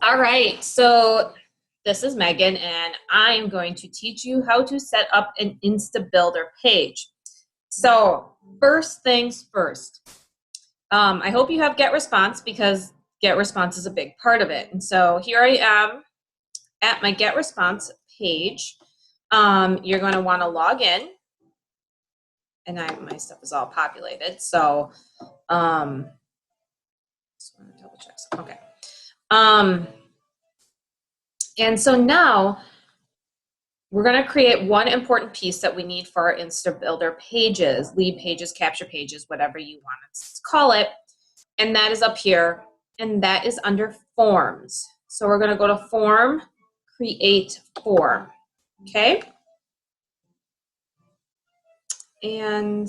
All right, so this is Megan, and I'm going to teach you how to set up an Instabuilder page. So first things first, I hope you have GetResponse because GetResponse is a big part of it. And so here I am at my GetResponse page. You're going to want to log in, and my stuff is all populated. So just want to double check. Okay. And so now we're going to create one important piece that we need for our Instabuilder pages, lead pages, capture pages, whatever you want to call it. And that is up here, and that is under forms. So we're going to go to form, create form, okay? And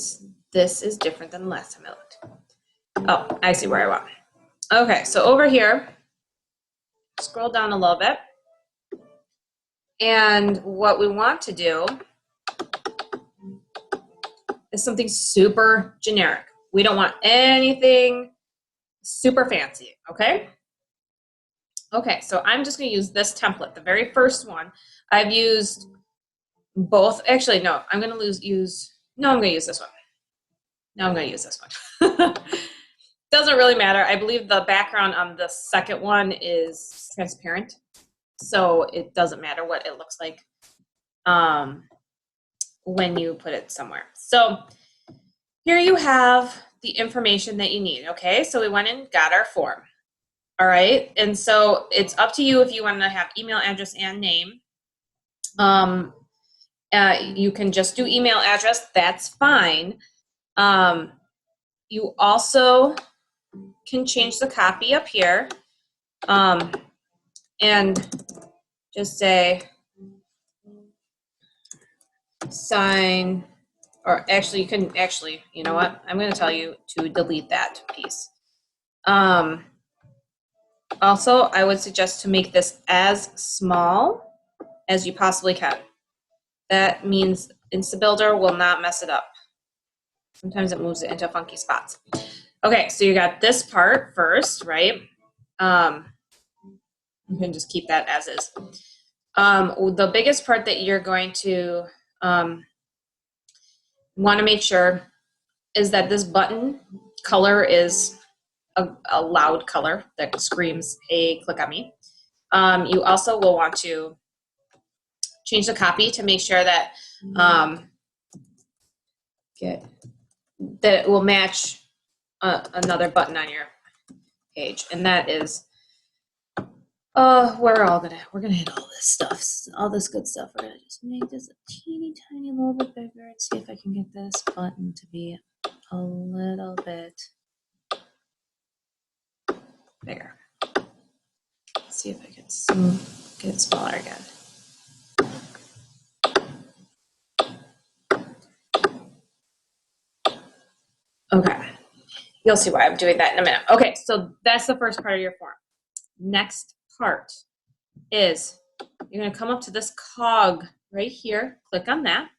this is different than last time I looked. Oh, I see where I went. Okay, so over here, scroll down a little bit. And what we want to do is something super generic. We don't want anything super fancy, okay? Okay, so I'm just going to use this template, the very first one. I've used both. Actually, no, I'm going to use this one. No, I'm going to use this one. Doesn't really matter. I believe the background on the second one is transparent, so it doesn't matter what it looks like when you put it somewhere. So here you have the information that you need, okay? So we went and got our form, all right? And so it's up to you if you want to have email address and name. You can just do email address, that's fine. You also can change the copy up here and just say sign, or actually you can you know what, I'm going to tell you to delete that piece. Also, I would suggest to make this as small as you possibly can. That means Instabuilder will not mess it up. Sometimes it moves it into funky spots. Okay, so you got this part first, right? You can just keep that as is. The biggest part that you're going to want to make sure is that this button color is a loud color that screams, hey, click on me. You also will want to change the copy to make sure that that it will match another button on your page, and that is we're gonna hit all this stuff, all this good stuff. We're gonna just make this a teeny tiny little bit bigger and see if I can get this button to be a little bit bigger. Let's see if I can get it smaller again. Okay, you'll see why I'm doing that in a minute. Okay, so that's the first part of your form. Next part is you're going to come up to this cog right here, click on that,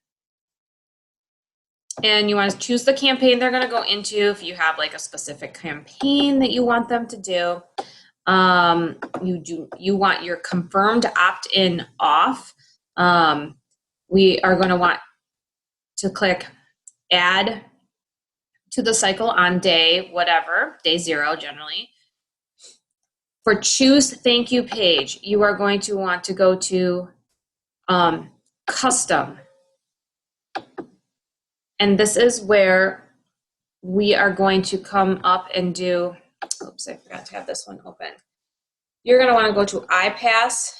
and you want to choose the campaign they're going to go into. If you have like a specific campaign that you want them to do, you want your confirmed opt-in off. We are going to want to click add to the cycle on day whatever, day 0 generally. For choose thank you page, you are going to want to go to custom. And this is where we are going to come up and do, oops, I forgot to have this one open. You're going to want to go to iPass.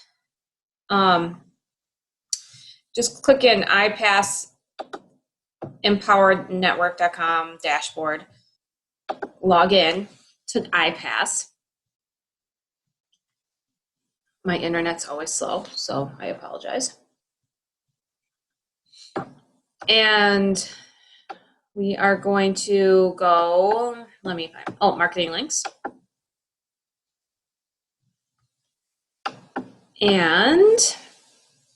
Just click in iPass empowerednetwork.com dashboard, log in to iPass. My internet's always slow, so I apologize. And we are going to go, let me find, marketing links. And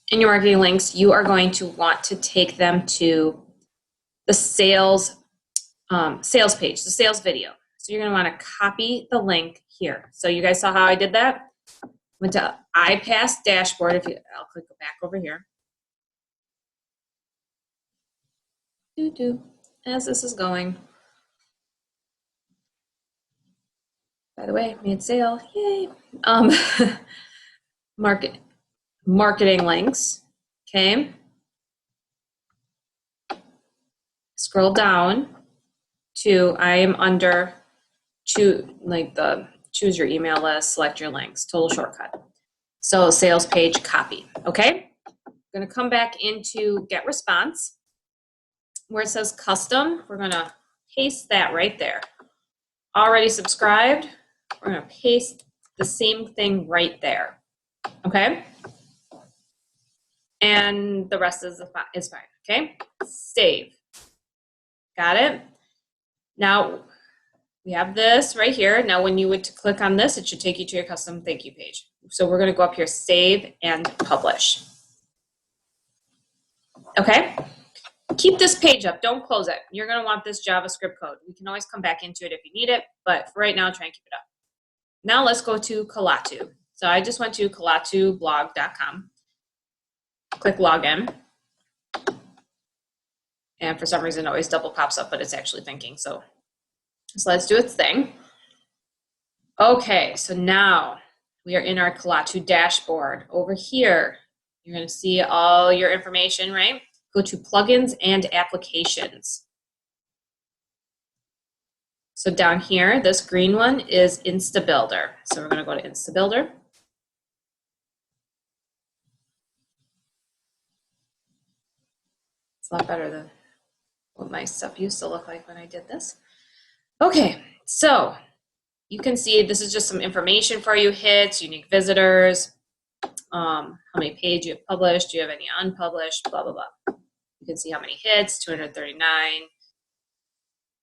in your marketing links, you are going to want to take them to the sales page, the sales video. So you're going to want to copy the link here. So you guys saw how I did that? Went to iPass dashboard. I'll click back over here. As this is going. By the way, made sale, yay. Marketing links, okay. Scroll down to, I am under choose your email list, select your links, total shortcut. So sales page copy, okay. I'm gonna come back into get response where it says custom. We're gonna paste that right there. Already subscribed, we're gonna paste the same thing right there, okay? And the rest is fine, okay? Save. Got it? Now, we have this right here. Now, when you would click on this, it should take you to your custom thank you page. So we're gonna go up here, save and publish. Okay? Keep this page up, don't close it. You're gonna want this JavaScript code. We can always come back into it if you need it, but for right now, try and keep it up. Now let's go to Kalatu. So I just went to kalatublog.com. Click login. And for some reason, it always double pops up, but it's actually thinking. So let's do its thing. Okay, so now we are in our Kalatu dashboard. Over here, you're gonna see all your information, right? Go to plugins and applications. So down here, this green one is Instabuilder. So we're gonna go to Instabuilder. It's a lot better than what my stuff used to look like when I did this. Okay, so you can see this is just some information for you, hits, unique visitors, how many pages you have published, do you have any unpublished, blah, blah, blah. You can see how many hits, 239.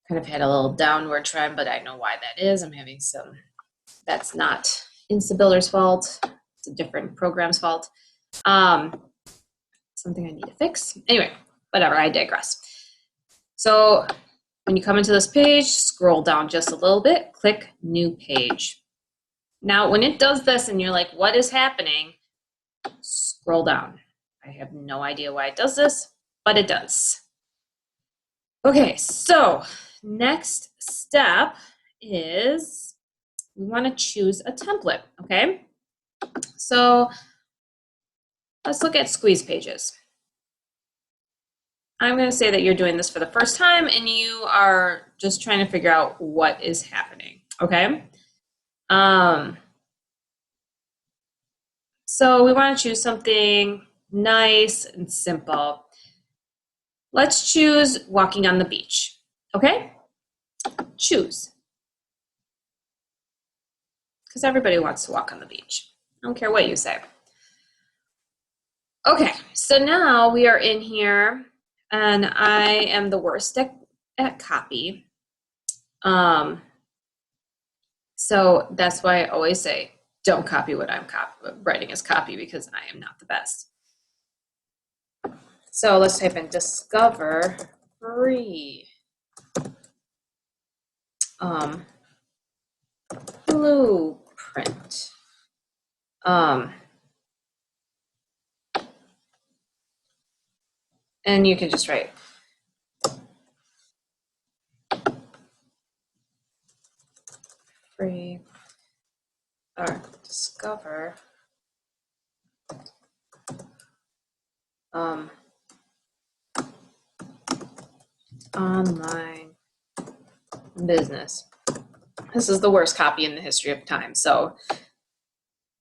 Kind of had a little downward trend, but I know why that is. I'm having that's not Instabuilder's fault. It's a different program's fault. Something I need to fix. Anyway, whatever, I digress. So when you come into this page, scroll down just a little bit, click new page. Now, when it does this and you're like, what is happening? Scroll down. I have no idea why it does this, but it does. Okay, so next step is we want to choose a template, okay? So let's look at squeeze pages. I'm going to say that you're doing this for the first time and you are just trying to figure out what is happening, okay? So we want to choose something nice and simple. Let's choose walking on the beach, okay? Choose. Because everybody wants to walk on the beach. I don't care what you say. Okay, so now we are in here and I am the worst at copy. So that's why I always say, don't copy what I'm writing as copy because I am not the best. So let's type in discover free blueprint. And you can just write free or discover online business. This is the worst copy in the history of time, so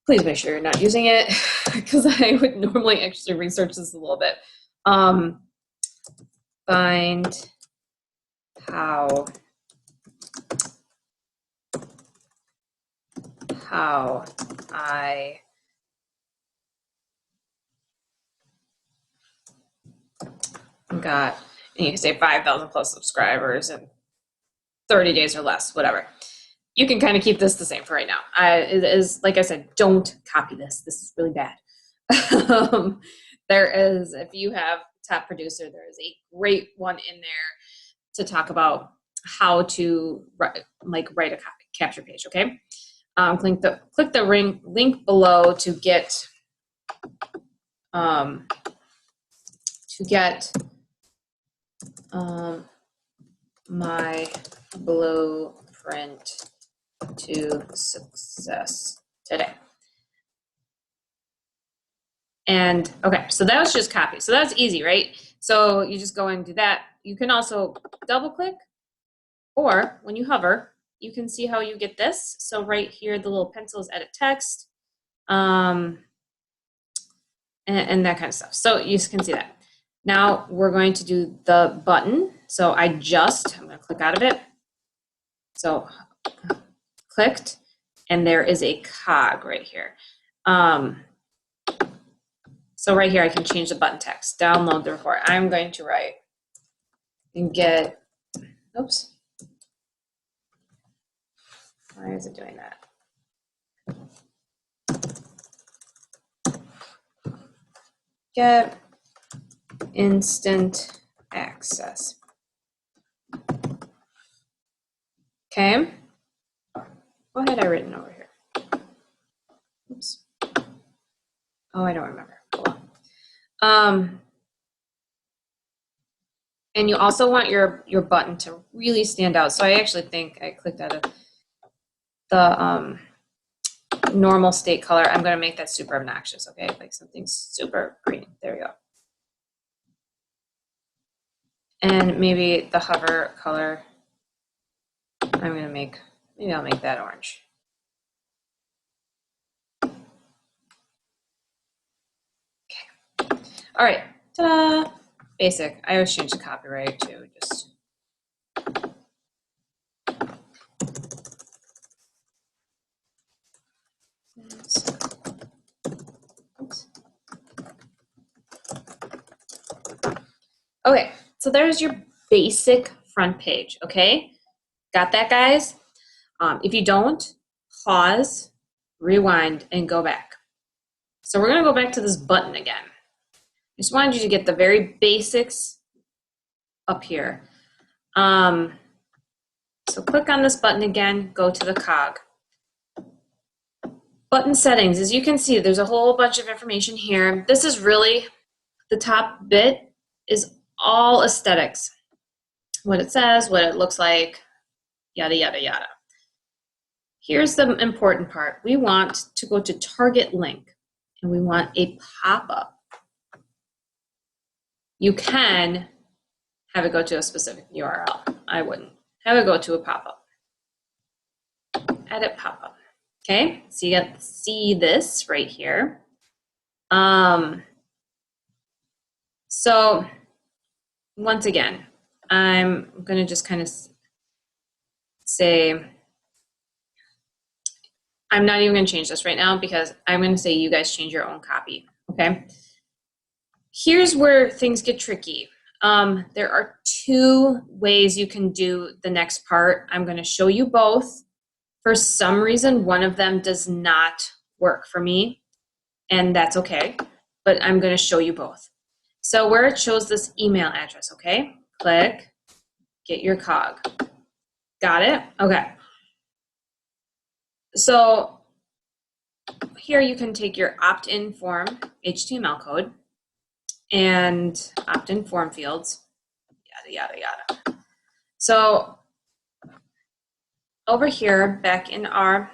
please make sure you're not using it because I would normally actually research this a little bit. Find how I got, and you can say 5,000 plus subscribers in 30 days or less, whatever. You can kind of keep this the same for right now. It is, like I said, don't copy this. This is really bad. There is, if you have Top Producer, there is a great one in there to talk about how to write a capture page, okay? Click the link below to get my blueprint to success today. And okay, so that was just copy. So that's easy, right? So you just go and do that. You can also double click, or when you hover, you can see how you get this. So right here, the little pencils edit text, and that kind of stuff. So you can see that. Now we're going to do the button. So I'm going to click out of it. So clicked, and there is a cog right here. So right here, I can change the button text, download the report. I'm going to write and get, oops. Why is it doing that? Get instant access. Okay. What had I written over here? Oops. Oh, I don't remember. And you also want your button to really stand out. So I actually think I clicked out of the normal state color. I'm going to make that super obnoxious, okay? Like something super green. There we go. And maybe the hover color, I'm going to maybe I'll make that orange. Okay. All right. Ta-da! Basic. I always change the copyright to just. Oops. Okay, so there's your basic front page, okay? Got that, guys? If you don't, pause, rewind, and go back. So we're gonna go back to this button again. I just wanted you to get the very basics up here. So click on this button again, go to the cog. Button settings, as you can see, there's a whole bunch of information here. This is really, the top bit is all aesthetics. What it says, what it looks like, yada, yada, yada. Here's the important part. We want to go to target link, and we want a pop-up. You can have it go to a specific URL. I wouldn't. Have it go to a pop-up. Edit pop-up. Okay, so you get to see this right here. So once again, I'm going to just kind of say, I'm not even going to change this right now because I'm going to say you guys change your own copy, okay? Here's where things get tricky. There are two ways you can do the next part. I'm going to show you both. For some reason, one of them does not work for me, and that's okay, but I'm going to show you both. So where it shows this email address, okay? Click, get your cog. Got it? Okay. So here you can take your opt-in form HTML code and opt-in form fields, yada, yada, yada. So over here, back in our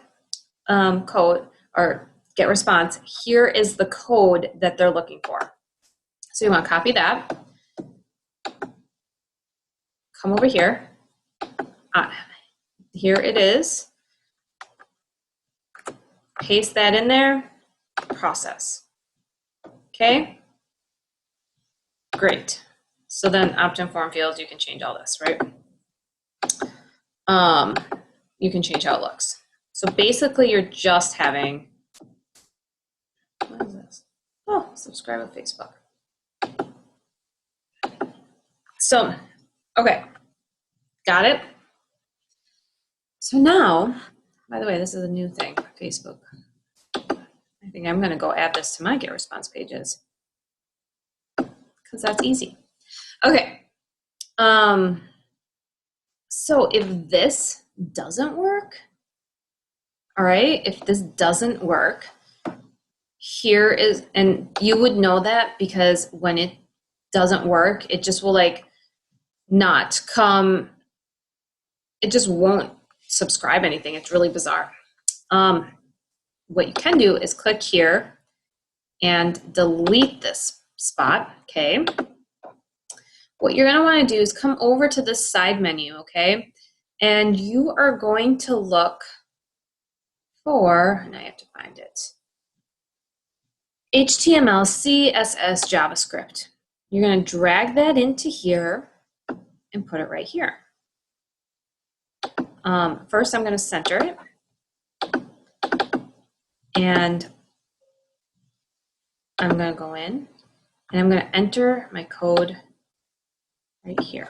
code or get response, here is the code that they're looking for. So you want to copy that. Come over here. Here it is. Paste that in there. Process. Okay? Great. So then opt-in form fields, you can change all this, right? You can change how it looks. So basically you're just having, what is this? Oh, subscribe with Facebook. So, okay, got it? So now, by the way, this is a new thing, Facebook. I think I'm gonna go add this to my get response pages because that's easy. Okay, so if this doesn't work, All right, if this doesn't work, here is, and you would know that because when it doesn't work, it just will like not come, it just won't subscribe anything. It's really bizarre. What you can do is click here and delete this spot, okay? What you're gonna wanna do is come over to this side menu, okay? And you are going to look for, and I have to find it, HTML, CSS, JavaScript. You're gonna drag that into here and put it right here. First, I'm gonna center it. And I'm gonna go in and I'm gonna enter my code right here.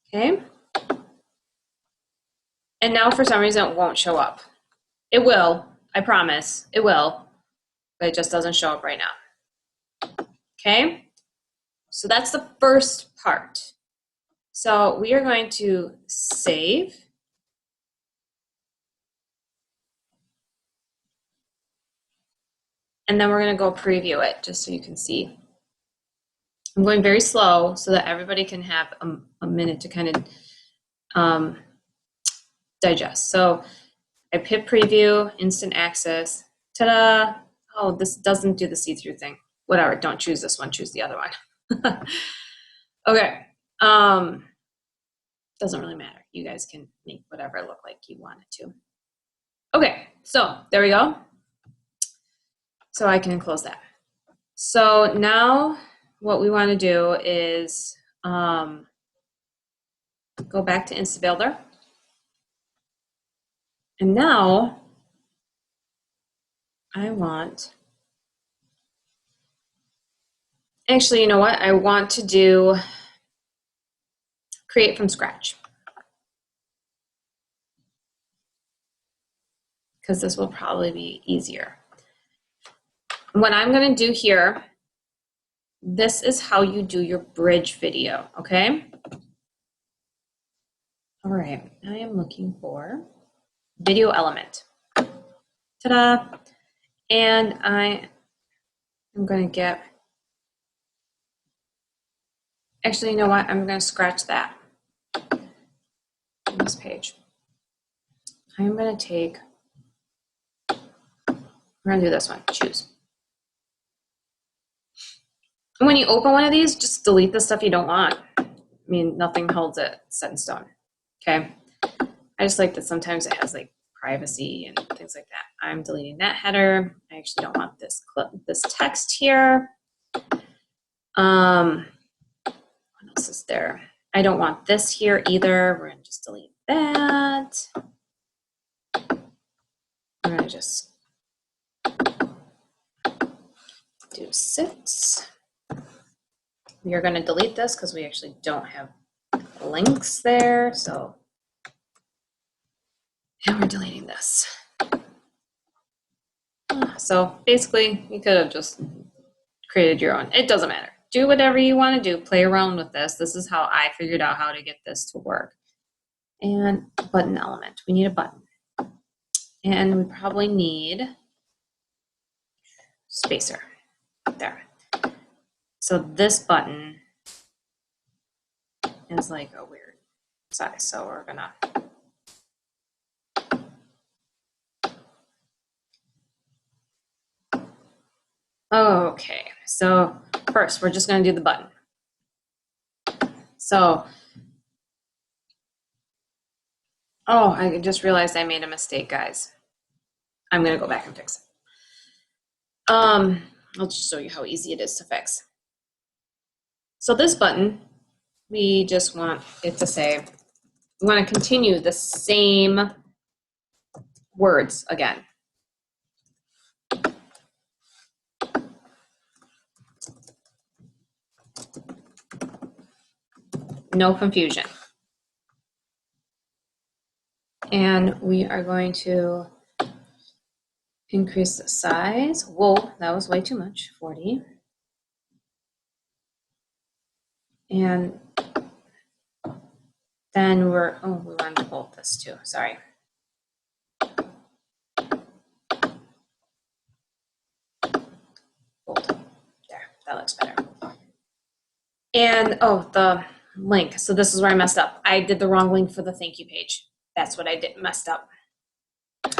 Okay. And now for some reason it won't show up. It will, I promise, it will, but it just doesn't show up right now. Okay, so that's the first part. So we are going to save. And then we're gonna go preview it just so you can see. I'm going very slow so that everybody can have a minute to kind of digest. So I hit preview, instant access, ta-da. Oh, this doesn't do the see-through thing. Whatever, don't choose this one, choose the other one. Okay, doesn't really matter. You guys can make whatever it look like you want it to. Okay, so there we go. So I can close that. So now what we want to do is go back to Instabuilder. And now I want, actually, you know what? I want to do create from scratch. Because this will probably be easier. What I'm going to do here, this is how you do your bridge video, okay? All right, I am looking for video element. Ta-da! And I am going to get, actually, you know what? I'm going to scratch that on this page. I'm going to take, we're going to do this one, choose. And when you open one of these, just delete the stuff you don't want. I mean, nothing holds it set in stone, okay? I just like that sometimes it has like privacy and things like that. I'm deleting that header. I actually don't want this this text here. What else is there? I don't want this here either. We're gonna just delete that. I'm gonna just do 6. We are gonna delete this because we actually don't have links there. So, and we're deleting this. So basically, you could have just created your own. It doesn't matter. Do whatever you want to do. Play around with this. This is how I figured out how to get this to work. And button element. We need a button. And we probably need spacer. There. So this button is like a weird size. So we're gonna okay, so first we're just going to do the button. So, oh, I just realized I made a mistake, guys. I'm going to go back and fix it. I'll just show you how easy it is to fix. So this button, we just want it to say, we want to continue the same words again. No confusion. And we are going to increase the size. Whoa, that was way too much, 40. And then we wanted to bolt this too, sorry. Bolt, there, that looks better. And, oh, the link, so this is where I messed up. I did the wrong link for the thank you page. That's what I messed up.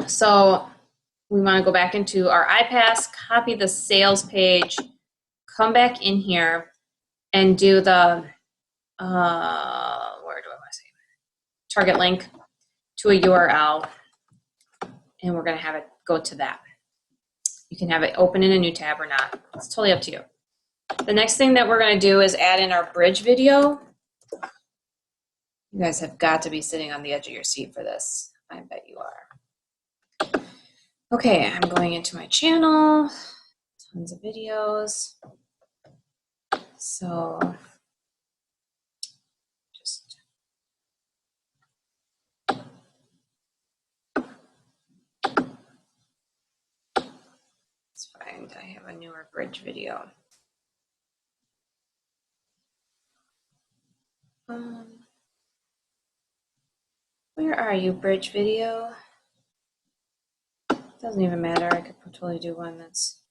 So we want to go back into our iPass, copy the sales page, come back in here and do the, where do I want to say, target link to a URL, and we're going to have it go to that. You can have it open in a new tab or not. It's totally up to you. The next thing that we're going to do is add in our bridge video. You guys have got to be sitting on the edge of your seat for this. I bet you are. Okay, I'm going into my channel. Tons of videos. So just let's find, I have a newer bridge video. Where are you, bridge video? Doesn't even matter. I could totally do one that's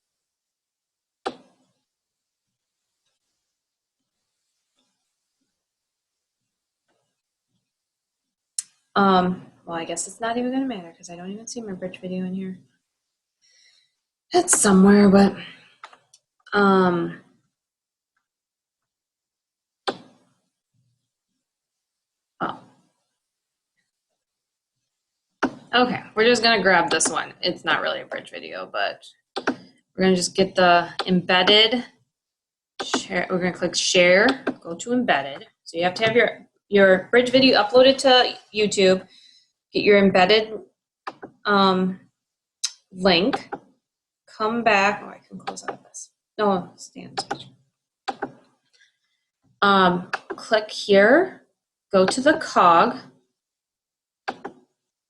well, I guess it's not even gonna matter because I don't even see my bridge video in here. It's somewhere, but oh. Okay, we're just gonna grab this one. It's not really a bridge video, but we're gonna just get the embedded share. We're gonna click share, go to embedded. So you have to have your bridge video uploaded to YouTube, get your embedded link, come back. Oh, I can close out of this. No, stay on this page. Click here, go to the cog.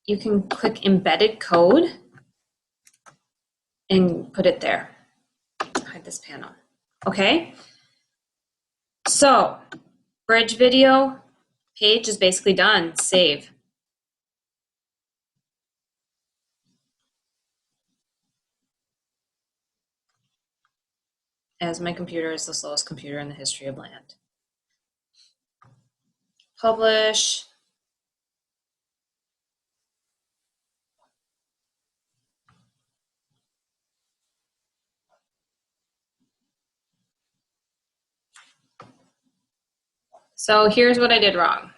You can click embedded code and put it there. Hide this panel. Okay. So bridge video page is basically done. Save. As my computer is the slowest computer in the history of land. Publish. So here's what I did wrong.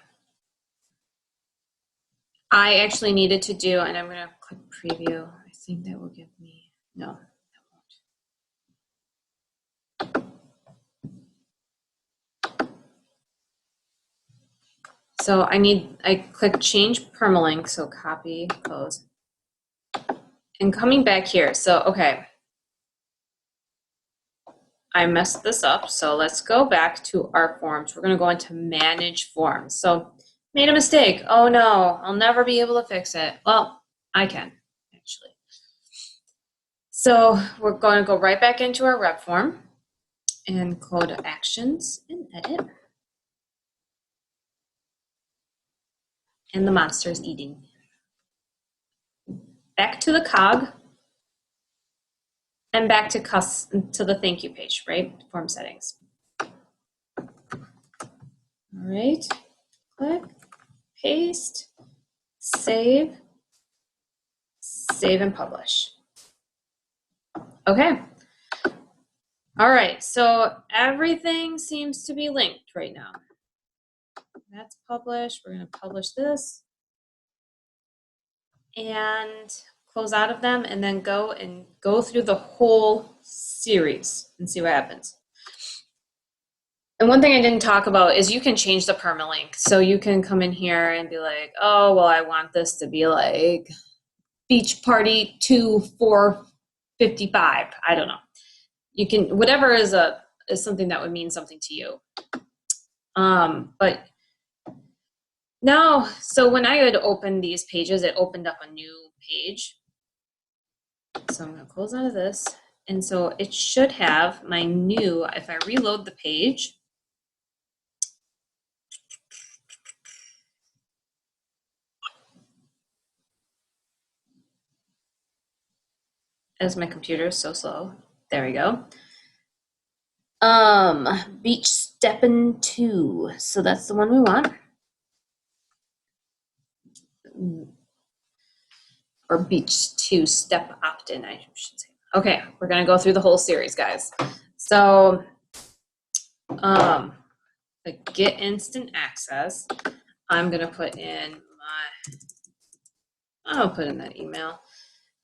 I actually needed to do, and I'm going to click preview. I think that will give me, no, that won't. So I click change permalink, so copy, close. And coming back here, so okay. I messed this up, so let's go back to our forms. We're going to go into manage forms. So made a mistake. Oh no, I'll never be able to fix it. Well, I can actually. So we're going to go right back into our rep form and go to actions and edit. And the monster is eating. Back to the cog. And back to the thank you page, right? Form settings. All right, click, paste, save and publish. Okay. All right, so everything seems to be linked right now. That's published. We're going to publish this and close out of them, and then go through the whole series and see what happens. And one thing I didn't talk about is you can change the permalink. So you can come in here and be like, oh, well, I want this to be like beach party 2455. I don't know. You can, whatever is something that would mean something to you. But no, so when I had opened these pages, it opened up a new page. So I'm going to close out of this. And so it should have my new, if I reload the page, as my computer is so slow. There we go. Beach steppin' 2. So that's the one we want. Or beach 2 step opt-in, I should say. Okay, we're gonna go through the whole series, guys. So, get instant access. I'm gonna put in I'll put in that email.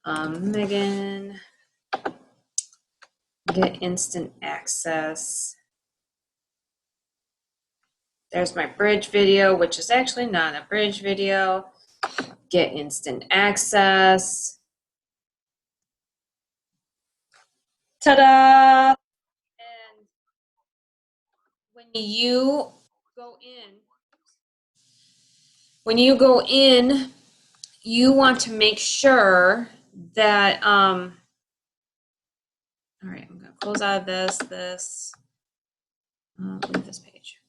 Megan, get instant access. There's my bridge video, which is actually not a bridge video. Get instant access. Ta-da! And when you go in, you want to make sure that, all right, I'm gonna close out of this, leave this page.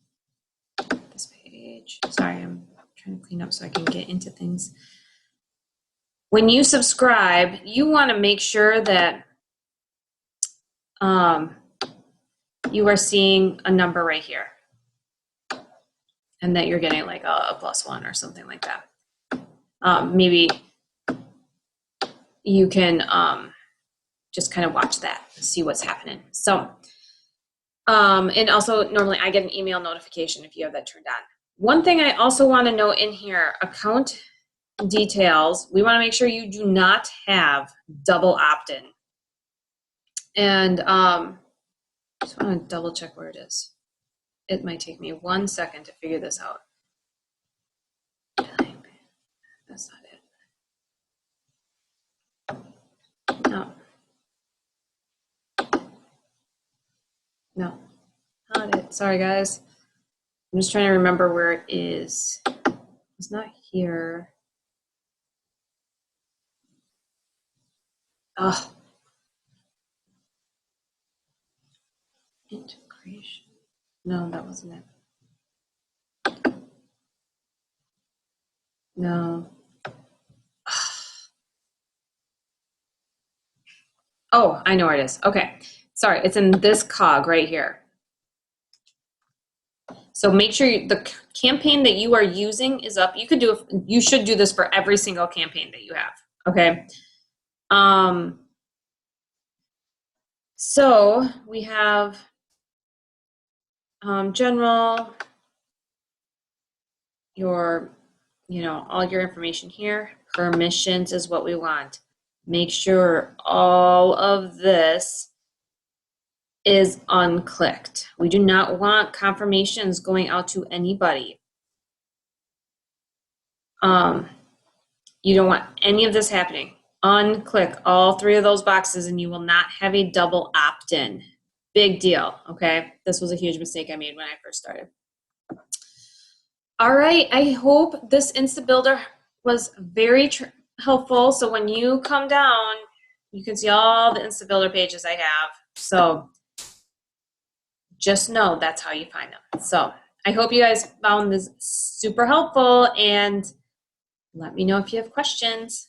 Sorry, I'm trying to clean up so I can get into things. When you subscribe, you want to make sure that you are seeing a number right here, and that you're getting like a +1 or something like that. Maybe you can just kind of watch that, see what's happening. So, and also normally I get an email notification if you have that turned on. One thing I also want to note in here, account details, we want to make sure you do not have double opt-in. And just want to double check where it is. It might take me 1 second to figure this out. That's not it. No. No, not it. Sorry, guys. I'm just trying to remember where it is. It's not here. Oh. Integration. No, that wasn't it. No. Oh, I know where it is. Okay. Sorry, it's in this cog right here. So make sure the campaign that you are using is up. You should do this for every single campaign that you have. Okay. So we have general, all your information here. Permissions is what we want. Make sure all of this is unclicked. We do not want confirmations going out to anybody. You don't want any of this happening. Unclick all 3 of those boxes and you will not have a double opt-in. Big deal, okay? This was a huge mistake I made when I first started. All right, I hope this Instabuilder was very helpful. So when you come down, you can see all the Instabuilder pages I have. So just know that's how you find them. So I hope you guys found this super helpful, and let me know if you have questions.